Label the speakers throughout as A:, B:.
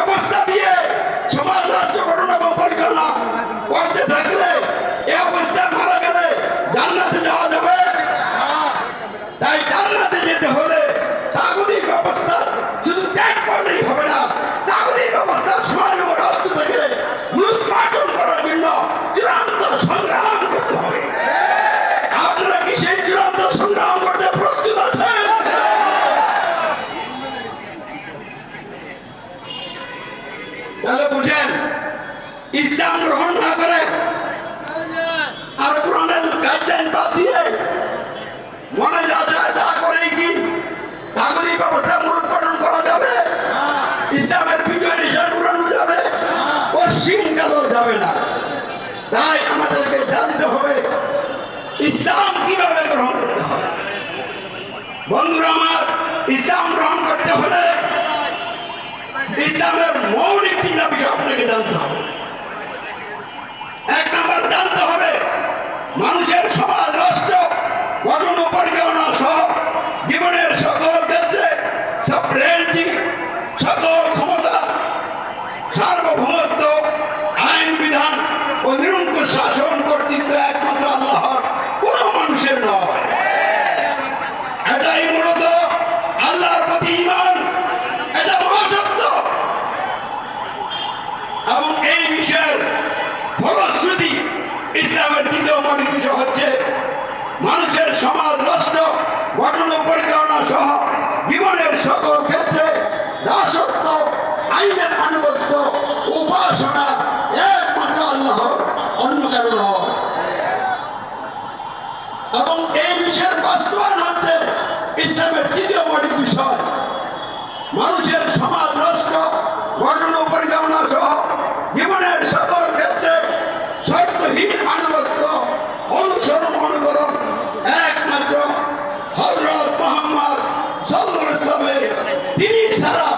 A: ব্যবস্থা দিয়ে সমাজ রাষ্ট্র গঠন এবং পরিচালনা করতে থাকলে এই অবস্থায় মারা গেলে জান্নাতে যাওয়া যাবে? তাই জান্নাতে যেতে হলে তাগুতি ব্যবস্থা শুধু ত্যাগ করলেই হবে না, তাগুতি ব্যবস্থা সমাজ এবং রাষ্ট্র থেকে মূলোৎপাটন করার জন্য চূড়ান্ত সংগ্রাম করতে হবে। আপনারা কি সেই চূড়ান্ত সংগ্রাম করতে প্রস্তুত আছেন? তাহলে বুঝেন, ইসলাম গ্রহণ না করে আর কোরআনের গাইডলাইন বাদ দিয়ে মনে যা চায় তা করেই কি তাগুতি ব্যবস্থা মূলোৎপাটন করা যাবে? ইসলামের বিজয় নিশান উড়ানো যাবে? পশ্চিম কালেও যাবে না। তাই আমাদেরকে জানতে হবে ইসলাম কিভাবে গ্রহণ করতে হবে। বন্ধুরা আমার, ইসলাম গ্রহণ করতে হলে ইসলামের মৌলিক তিনটা বিষয় আপনাকে জানতে হবে। এক নম্বর জানতে হবে মানুষের সমাজ রাষ্ট্র গঠন ও পরিচালনা সহ জীবনের সকল ক্ষেত্রে সফরেনিটি, সকল ক্ষমতা, সার্বভৌমত্ব, আইন বিধান ও নিরঙ্কুশ শাসন কর্তৃত্ব একমাত্র আল্লাহর, কোন মানুষের নয়। এটাই মূলত আল্লাহর প্রতি ঈমান, এটা মহাসত্য। এবং এই বিষয়ের ফলশ্রুতি ইসলামের দ্বিতীয় মৌলিক বিষয় হচ্ছে মানুষের সমাজ রাষ্ট্র গঠন ও পরিচালনা সহ জীবনের সকল ক্ষেত্রে দাসত্ব, আইনের আনুগত্য, উপাসনা একমাত্র আল্লাহর, অন্য কারো নয়। এবং এই বিষয়ের বাস্তবায়ন হচ্ছে ইসলামের তৃতীয় মৌলিক বিষয় মানুষের সমাজ রাষ্ট্র গঠন ও পরিচালনা সহ জীবনের সকল ক্ষেত্রে শর্তহীন আনুগত্য, অনুসরণ, অনুকরণ একমাত্র হযরত মুহাম্মদ সাল্লাল্লাহু আলাইহি ওয়াসাল্লামের, তিনি ছাড়া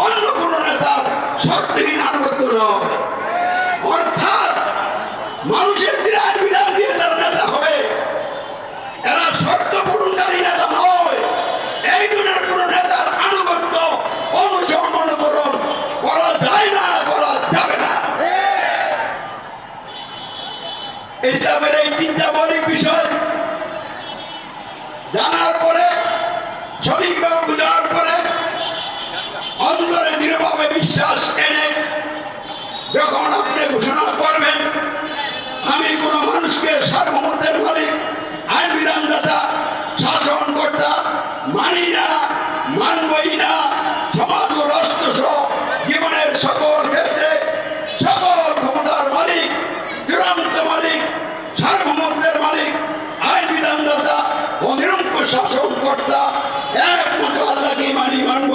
A: অন্য কোন নেতার শর্তহীন আনুগত্য নয়। অর্থাৎ মানুষের বিরাট বিধান দিয়ে যারা নেতা হবে এরা শর্ত পূরণকারী নেতা নয়। এই দুনিয়ার কোন নেতার আনুগত্য, অনুসরণ, অনুকরণ করা যায় না, করা যাবে না। ইসলামের এই তিনটা মৌলিক বিষয় জানার পরে, সঠিকভাবে বোঝার পরে, অন্তরে দৃঢ়ভাবে বিশ্বাস এনে যখন আপনি ঘোষণা করবেন আমি কোন মানুষকে সার্বভৌমত্বের মালিক, আইন বিধানদাতা, শাসনকর্তা মানি না, মানবই না, সমাজ ও রাষ্ট্র সহ জীবনের সকল ক্ষেত্রে সকল ক্ষমতার মালিক, চূড়ান্ত মালিক, সার্বভৌমত্বের মালিক, আইন বিধানদাতা ও নিরঙ্কুশ শাসনকর্তা একমাত্র আল্লাহকে মানি, মানব।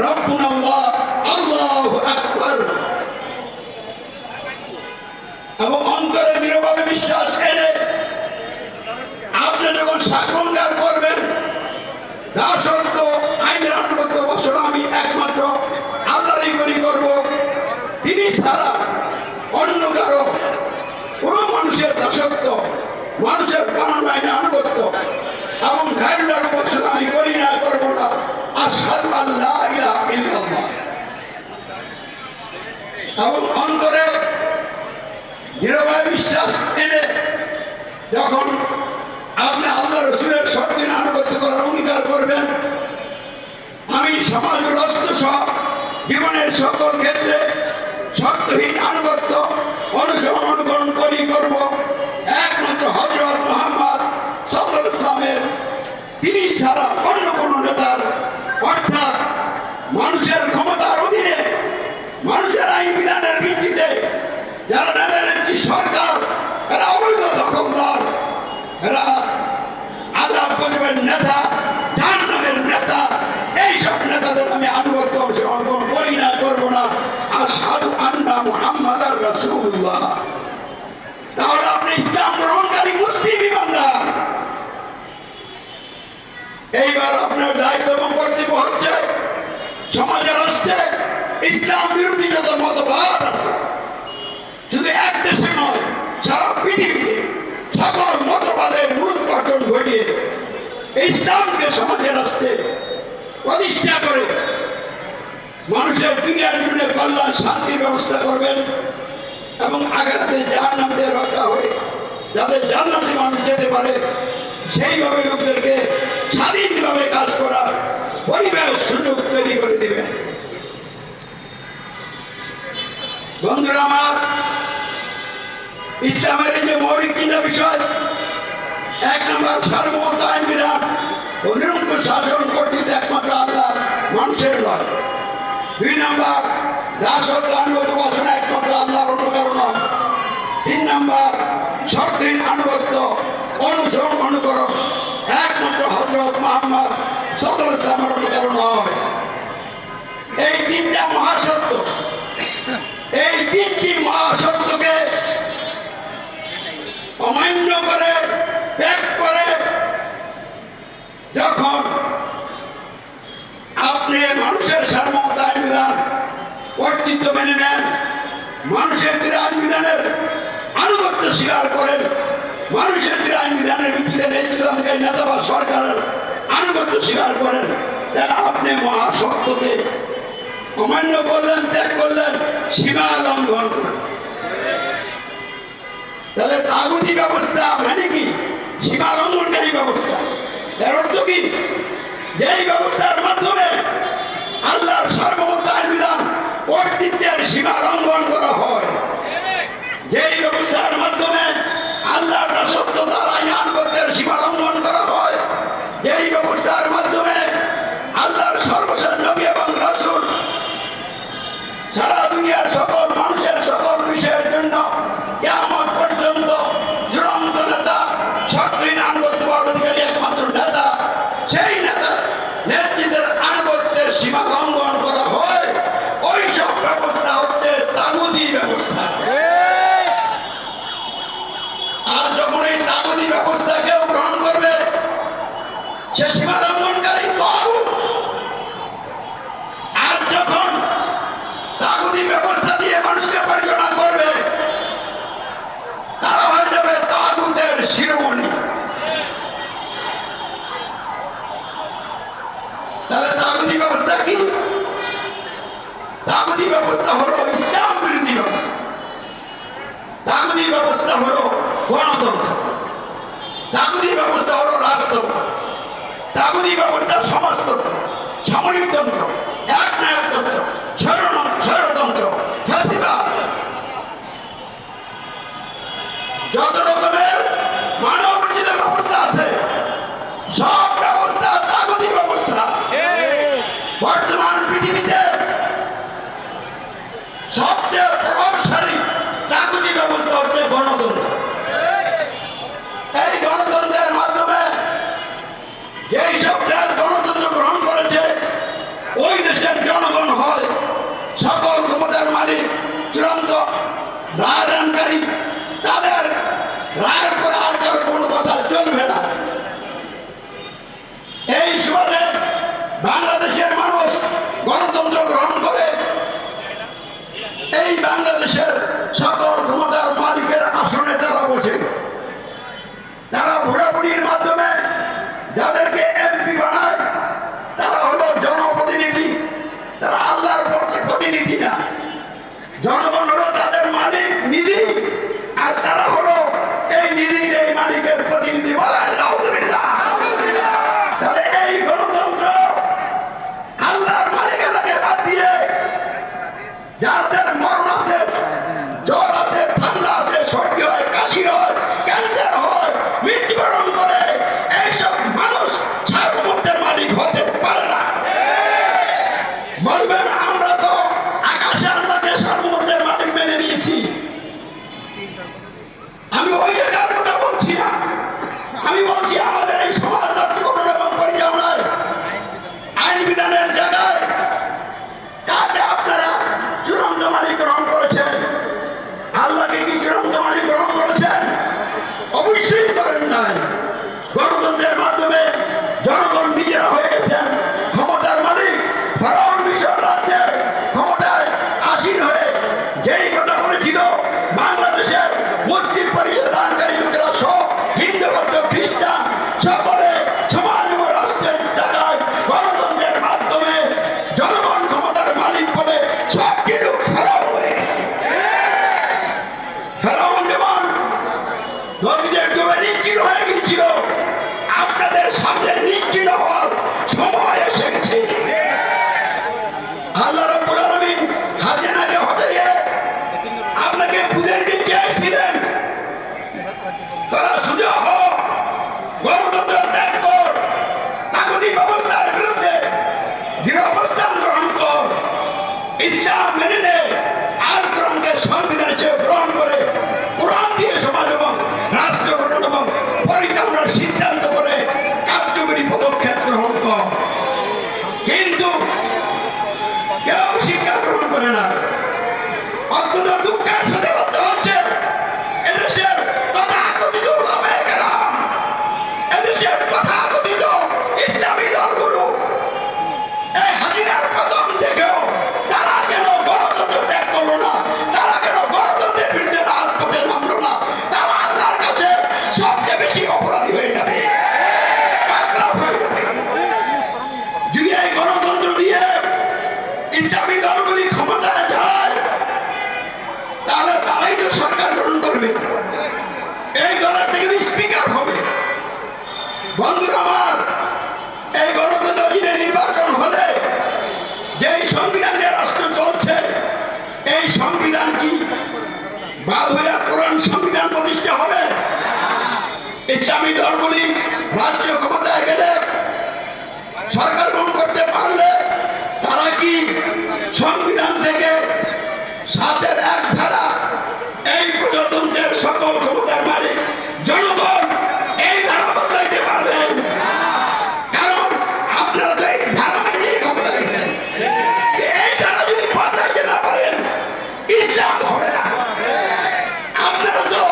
A: রব্বুনা আল্লাহ, আল্লাহু আকবার। এবং অন্তরে দৃঢ়ভাবে বিশ্বাস এনে আপনি যখন সাক্ষাৎকার করবেন দাসত্ব, আইনের আনুগত্য, বসনা আমি একমাত্র আল্লাহরই করি করব, তিনি ছাড়া অন্য কারো কোন মানুষের দাসত্ব, মানুষের বানানো আইনের আনুগত্য এবং গায়রুল্লাহর বসনা আমি করি না, করব না। আশহাদু আল্লা ইলাহা ইল্লাল্লাহ। এবং অন্তরে দৃঢ়ভাবে বিশ্বাস এনে যখন আপনি আল্লাহ রাসূলের শর্তহীন আনুগত্য করার অঙ্গীকার করবেন, আমি সমাজ ও রাষ্ট্র সহ জীবনের সকল ক্ষেত্রে শর্তহীন আনুগত্য, অনুসরণ, অনুকরণ করি, করব একমাত্র হযরত মুহাম্মদ সাল্লাল্লাহু আলাইহি ওয়াসাল্লামের, তিনি ছাড়া অন্য কোন নেতার, অর্থাৎ মানুষের ক্ষমতার অধীনে, মানুষের আইন বিধানের ভিত্তিতে যারা নেতা নেত্রী সরকার, এরা অবৈধ দখলদার, এরা আযাব গজবের নেতা, জাহান্নামের নেতা, এইসব নেতাদের আমি আনুগত্য, অনুসরণ করি না, করব না। আশহাদু আন্না মুহাম্মাদার রাসূলুল্লাহ। তাহলে আপনি ইসলাম গ্রহণকারী মুসলিম ইমানদার। এইবার আপনার দায়িত্ব এবং কর্তব্য হচ্ছে সমাজে রাষ্ট্রে ইসলাম বিরোধী যত মতবাদ আছে, শুধু এক দেশে নয়, সারা পৃথিবীতে সকল মতবাদের মূলোৎপাটন ঘটিয়ে ইসলামকে সমাজে রাষ্ট্রে প্রতিষ্ঠা করে মানুষের দুনিয়ার জন্য কল্যাণ শান্তির ব্যবস্থা করবেন এবং আখেরাতে জাহান্নাম থেকে রক্ষা হয়ে যাতে জান্নাতে মানুষ যেতে পারে সেইভাবে লোকদেরকে স্বাধীনভাবে কাজ করার পরিবেশ সুযোগ তৈরি করে দিবেন। বন্ধুরা আমার, ইসলামের এই যে মৌলিক তিনটা বিষয়, 1 নম্বর সার্বভৌমত্ব আইন বিধান ও নিরঙ্কুশ শাসন কর্তৃত্ব একমাত্র আল্লাহ, মানুষের নয়। 2 নম্বর দাসত্ব আনুগত্য বাসনা একমাত্র আল্লাহর, অন্য কারো নয়। 3 নম্বর শর্তহীন আনুগত্য অনুসরণ অনুকরণ একমাত্র হযরত মুহাম্মদ সাল্লাল্লাহু আলাইহি ওয়াসাল্লামের, অন্য কারো নয়। এই 3টা মহাসত্য, এই 3টি মহাসত্যকে অমান্য করে ত্যাগ করে যখন আপনি মানুষের সার্বভৌমত্ব আইন বিধান কর্তৃত্ব মেনে নেন, মানুষের যে আইন বিধানের আনুগত্য স্বীকার করেন, মানুষের যে আইন বিধানের ভিত্তিতে নেতৃত্বদানকারী নেতা বা সরকারের আনুগত্য স্বীকার করেন, তারা আপনি মহাসত্যকে অমান্য করলেন, ত্যাগ করলেন, সীমা লঙ্ঘন করলেন। তাহলে তাগুতি ব্যবস্থা মানে কি? সীমা লঙ্ঘনকারী ব্যবস্থা। এর অর্থ কি? যেই ব্যবস্থার মাধ্যমে আল্লাহর সার্বভৌমত্ব আইন বিধান কর্তৃত্বের সীমা লঙ্ঘন করা হয়, যেই ব্যবস্থার মাধ্যমে আল্লাহর দাসত্বতার আইন আনুগত্যের সীমা লঙ্ঘন করা হয়, যেই ব্যবস্থার মাধ্যমে আল্লাহর সর্বশেষ নবী এবং রাসূল সারা দুনিয়ার সকল মানুষের সকল বিষয়ের জন্য কিয়ামত পর্যন্ত চূড়ান্ত নেতা, শর্তহীন আনুগত্য অধিকারী একমাত্র নেতা, সেই নেতা নেতৃত্বের আনুগত্যের সীমা লঙ্ঘন করা হয়, ওই সব ব্যবস্থা হচ্ছে তাগুতি ব্যবস্থা। আর যখন এই তাগুতি ব্যবস্থা কেউ গ্রহণ করবে, সে সীমা লঙ্ঘনকারী তাগুত। আর যখন তাগুতি ব্যবস্থা দিয়ে মানুষকে পরিচালনা করবে, তারা হয়ে যাবে তাগুতের শিরোমণি। তাহলে তাগুতি ব্যবস্থা কি? তাগুতি ব্যবস্থা হলো ইসলাম বিরোধী ব্যবস্থা। তাগুতি ব্যবস্থা হলো গণতন্ত্র, তাগুতি ব্যবস্থা হলো রাজতন্ত্র, তাগুতি ব্যবস্থা সমাজতন্ত্র, সামরিকতন্ত্র, একনায়কতন্ত্র, স্বৈরতন্ত্র, ফ্যাসিবাদ, যত রকমের মানবরচিত ব্যবস্থা আছে, সব ব্যবস্থা তাগুতি ব্যবস্থা। বর্তমান পৃথিবীতে সবচেয়ে প্রভাবশালী তাগুতি ব্যবস্থা হচ্ছে গণতন্ত্র। এই গণতন্ত্রের মাধ্যমে যেই সব দেশ গণতন্ত্র গ্রহণ করেছে, ওই দেশের জনগণ হয় সকল ক্ষমতার মালিক, চূড়ান্ত রায় দানকারী। তাদের রায়ের পরে আর কারো কোনো কথা চলবে না। এই সুবাদে বাংলাদেশের মানুষ গণতন্ত্র গ্রহণ করে এই বাংলাদেশের সকল ক্ষমতার মালিকের আসনে তারা বসে, তারা ভোটাভুটির মাধ্যমে যাদেরকে এমপি বানায়, তারা হলো জনপ্রতিনিধি, তারা আল্লাহর প্রতিনিধি না। জনগণ হলো তাদের মালিক, নিধি, আর তারা হলো এই নিধির এই মালিকের প্রতিনিধি। বলেন নাউযুবিল্লাহ। তাহলে এই গণতন্ত্র আল্লাহর মালিকানাকে বাদ দিয়ে যাদের মরণ আছে, জ্বর আছে, ঠান্ডা আছে, সর্দি হয়, কাশি হয়, ক্যান্সার হয়, মৃত্যুবরণ করে, এইসব মানুষ সার্বভৌমত্বের মালিক হতে পারে না। বলবেন আমরা তো আকাশে আল্লাহকে সার্বভৌমত্বের মালিক মেনে নিয়েছি। আমি ওই জায়গার কথা বলছি না, আমি বলছি আমাদের এই সমাজ গঠন এবং পরিচালনায় আইন বিধানের জায়গায় কাকে আপনারা চূড়ান্ত মালিক গ্রহণ করেছেন? আল্লাহকে কি চূড়ান্ত মালিক গ্রহণ করেছেন? অবশ্যই করেন নাই। গণতন্ত্রের মাধ্যমে জনগণ নিজেরা হয়ে গেছেন ক্ষমতার মালিক। ফেরাউন মিশর রাজ্যে ক্ষমতায় আসীন হয়ে যেই কথা বলেছিল, বাংলাদেশের মুসলিম পরিচয় দানকারী লোকেরা সব হিন্দু, বৌদ্ধ, খ্রিস্টান নদীতে ডুবে নিশ্চিল হয়ে গিয়েছিল, আপনাদের সামনে নিশ্চিল হওয়ার সময় এসে গেছে। আল্লাহ রাব্বুল আলামিন হাসিনাকে হটিয়ে আপনাকে বুঝে দিতে চেয়েছিলেন, তোরা সোজা হ, গণতন্ত্র ত্যাগ কর, তাগুতি ব্যবস্থার বিরুদ্ধে দৃঢ় অবস্থান গ্রহণ কর, ইসলাম মেনে নে, আল কোরআনকে সংবিধান হিসেবে গ্রহণ করে কোরআন দিয়ে সমাজ এবং রাষ্ট্র গঠন এবং পরিচালনার সিদ্ধান্ত করে কার্যকরী পদক্ষেপ গ্রহণ কর। কিন্তু কেউ শিক্ষা গ্রহণ করে না। অত্যন্ত দুঃখের সাথে বলতে হচ্ছে, এদেশের তথাকথিত ওলামায়ে কেরাম, এদেশের তথাকথিত ইসলামী দলগুলো এই হাসিনার পতন দেখেও তারা কেন গণতন্ত্র ত্যাগ করলো না, তারা কেন গণতন্ত্রের বিরুদ্ধে রাজপথে নামলো না? তারা আল্লাহর কাছে সবচেয়ে বেশি অপরাধী হয়ে যাবে, পাকড়াও হয়ে যাবে। যদি এই গণতন্ত্র দিয়ে ইসলামী দলগুলি ক্ষমতায় যায়, তাহলে তারাই তো সরকার গঠন করবে, এই দলের থেকে স্পিকার হবে। বন্ধুরা আমার, এই গণতন্ত্র দিনে নির্বাচন হলে যেই সংবিধান নিয়ে রাষ্ট্র চলছে, এই সংবিধান কি বাদ হইয়া কোরআন সংবিধান প্রতিষ্ঠা হবে? ইসলামী দলগুলি রাষ্ট্রীয় ক্ষমতায় গেলে, সরকার গঠন করতে পারলে, তারা কি সংবিধান থেকে 7-এর 1 ধারা, এই প্রজাতন্ত্রের সকল ক্ষমতার মালিক জনগণ, এই ধারা বদলাইতে পারবেন? কারণ আপনারা তো এই ধারা মেনে ক্ষমতা গেছেন। এই ধারা যদি বদলাইতে না পারেন, ইসলাম হবে না। আপনারা তো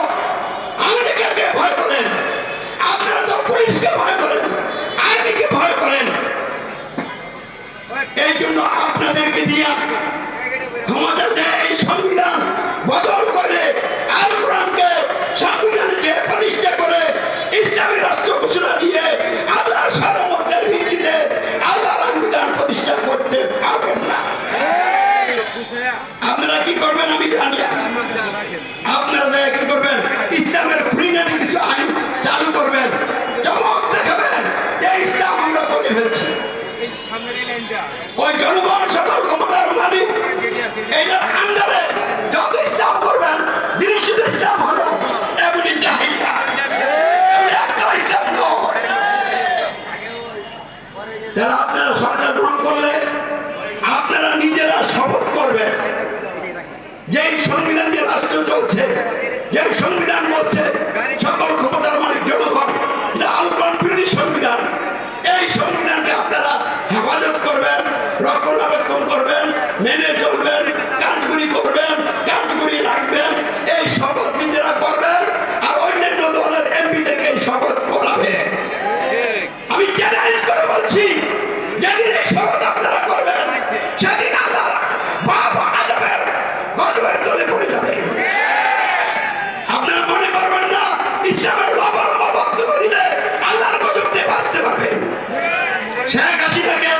A: আমেরিকাকে ভয় করেন, আপনারা তো পুলিশকে ভয় করেন, আর্মিকে ভয় করেন। এই জন্য আপনাদেরকে দিয়ে ক্ষমতা দেয় এই সংবিধান বদল করে আল কোরআনকে সংবিধান হিসেবে প্রতিষ্ঠা করে ইসলামী রাষ্ট্র ঘোষণা দিয়ে আল্লাহর সার্বভৌমত্বের ভিত্তিতে আল্লাহর সংবিধান প্রতিষ্ঠা করতে পারবেন না। আপনারা কি করবেন আমি জানি। আপনারা কি করবেন? ইসলামের খুঁটিনাটি কিছু আইন চালু করবেন, চমক দেখাবেন যে ইসলাম আমরা করে ফেলছি। ওই জনগণ সকল ক্ষমতার মালিক, এইটার আন্ডারে যত ইসলাম করবেন, বিশুদ্ধ ইসলাম হলো এমনি জাহিলিয়া, এমনি একটা ইসলাম নয়। যারা আপনারা সরকার গ্রহণ করলে আপনারা নিজেরা শপথ করবেন যে এই সংবিধান দিয়ে রাষ্ট্র চলছে, যে সংবিধান বলছে সকল ক্ষমতার মালিক জনগণ, এটা আল কোরআন বিরোধী সংবিধান। এই সংবিধানকে আপনারা হেফাজত করবেন, রক্ষণাবেক্ষণ করবেন, মেনে চলবেন, কার্যকরী করবেন, কার্যকরী রাখবেন। এই শপথ নিজেরা করবেন আর অন্যান্য দলের এমপিদেরকে এই শপথ করাবে। আমি চ্যালেঞ্জ করে বলছি, যেদিন এই শপথ আপনারা করবেন, সেদিন আল্লাহ বাবা আজমের গজবের দলে পড়ে যাবে। আপনারা মনে করবেন না ইসলামের লম্বা লম্বা বক্তব্য দিলে আল্লাহর গজব দিয়ে বাঁচতে পারবেন। শেখ হাসিনাকে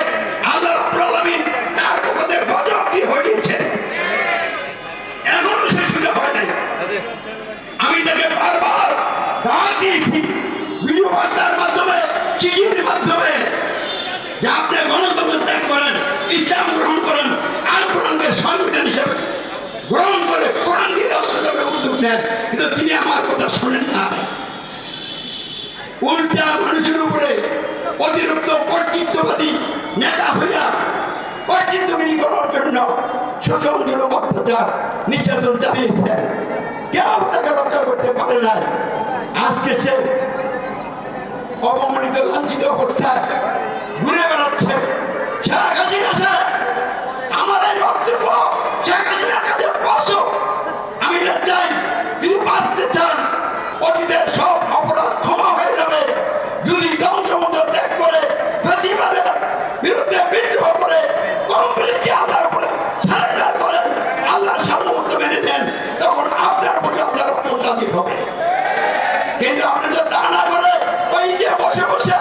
A: আল্লাহ রাব্বুল আলামিন তার পক্ষ থেকে গজব দিয়ে হটিয়েছেন, এখনো সে সুযোগ হয় নাই। আমি তাকে বারবার দাওয়াত দিয়েছি, ভিডিও বার্তার মাধ্যমে, চিঠির মাধ্যমে, যে আপনি গণতন্ত্র ত্যাগ করেন, ইসলাম গ্রহণ করেন, আল কোরআনকে সংবিধান হিসেবে গ্রহণ করে কোরআন দিয়ে রাষ্ট্র গঠনের উদ্যোগ নেন। কিন্তু তিনি আমার কথা শোনেন না, উল্টা মানুষের উপরে অতিরিক্ত কর্তৃত্ববাদী নেতা হইয়া কর্তৃত্বগিরি করার জন্য শোষণজনক অত্যাচার নির্যাতন চালিয়েছে। কেউ তাকে রক্ষা করতে পারে না। আজকে সে অবমানিত লাঞ্ছিত অবস্থায় ঘুরে বেড়াচ্ছে। শেখ হাসিনা স্যার, আমার এই বক্তব্য শেখ হাসিনার কাছে পৌঁছো। আমি না চাই, কিন্তু বাঁচতে চান, অতীতের সব অপরাধ ক্ষমা হয়ে যাবে যদি যন্ত্রমন্ত্র ত্যাগ করে ফ্যাসিবাদের বিরুদ্ধে বিদ্রোহ করে কমপ্লিটলি আল্লাহর উপরে সারেন্ডার করেন, আল্লাহর সার্বভৌমত্ব মেনে দেন, তখন আপনার প্রতি আল্লাহর রহমত নাযিল হবে। কিন্তু আপনি তো তা না করে ওই ইন্ডিয়া বসে বসে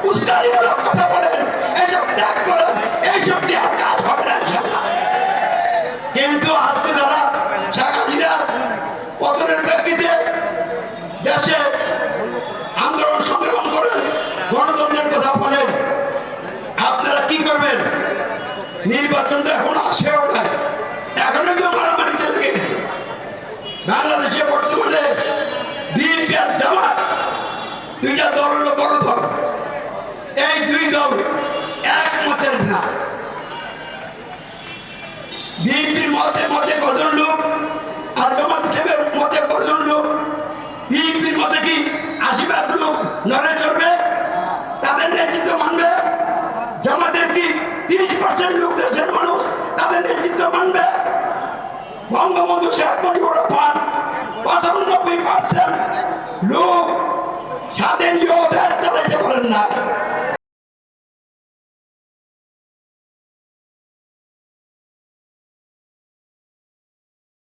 A: উস্কানিমূলক কথা বলেন, এইসব ত্যাগ করেন, এইসব দিয়ে আর কাজ হবে না ইনশাআল্লাহ। কিন্তু আজকে যারা শেখ হাসিনা পতনের ব্যক্তিতে দেশে আন্দোলন সংগ্রাম করে গণতন্ত্রের কথা বলেন, আপনারা কি করবেন? নির্বাচন তো এখন আসেও না, এখনো কেউ মারামারিতে লেগে গেছে। বাংলাদেশে বর্তমানে বিএনপি আর জামাত দুইটা দল হলো বড় দল। এই দুই দল এক মতের না। বিএনপির মতে মতে কজন লোক আর জামাত ইসলামের মতে কজন লোক? বিএনপির মতে কি ৮০ ভাগ লোক নড়ে চড়বে, তাদের নেতৃত্ব মানবে? জামাতের কি ৩০% লোক দেশের মানুষ তাদের নেতৃত্ব মানবে? বঙ্গবন্ধু শেখ মুজিবুর রহমান